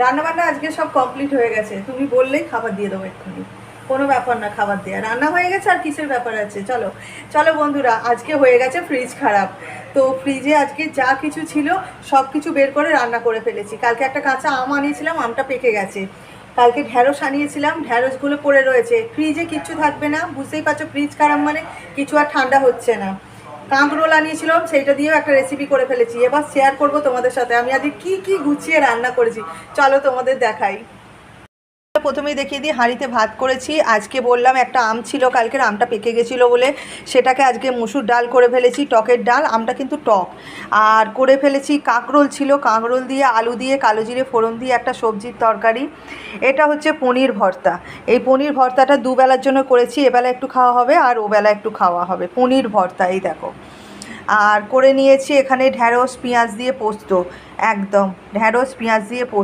রান্নাবান্না আজকে সব কমপ্লিট হয়ে গেছে, তুমি বললেই খাবার দিয়ে দেবো এক্ষুনি, কোনো ব্যাপার না। খাবার দেওয়া রান্না হয়ে গেছে, আর কিসের ব্যাপার আছে। চলো চলো বন্ধুরা, আজকে হয়ে গেছে ফ্রিজ খারাপ, তো ফ্রিজে আজকে যা কিছু ছিল সব কিছু বের করে রান্না করে ফেলেছি। কালকে একটা কাঁচা আম আনিয়েছিলাম, আমটা পেকে গেছে। কালকে ঢ্যাঁড়স আনিয়েছিলাম, ঢ্যাঁড়সগুলো পড়ে রয়েছে। ফ্রিজে কিচ্ছু থাকবে না, বুঝতেই পারছো ফ্রিজ খারাপ মানে কিছু আর ঠান্ডা হচ্ছে না। কাঁকরোল আনিয়েছিলাম, সেইটা দিয়েও একটা রেসিপি করে ফেলেছি। এবার শেয়ার করব তোমাদের সাথে আমি আজকে কি কি গুছিয়ে রান্না করেছি। চলো তোমাদের দেখাই। প্রথমেই দেখিয়ে দিই, হাঁড়িতে ভাত করেছি। আজকে বললাম একটা আম ছিল কালকের, আমটা পেকে গেছিলো বলে সেটাকে আজকে মুসুর ডাল করে ফেলেছি, টকের ডাল। আমটা কিন্তু টক। আর করে ফেলেছি কাঁকরোল ছিল, কাঁকরোল দিয়ে আলু দিয়ে কালো জিরে ফোড়ন দিয়ে একটা সবজির তরকারি। এটা হচ্ছে পনির ভর্তা। এই পনির ভর্তাটা দুবেলার জন্য করেছি, এবেলা একটু খাওয়া হবে আর ওবেলা একটু খাওয়া হবে। পনির ভর্তা এই দেখো। আর করে নিয়েছি এখানে ঢ্যাঁড়স পেঁয়াজ দিয়ে পোস্ত, একদম ঢ্যাঁড়স পেঁয়াজ দিয়ে পোস্ত।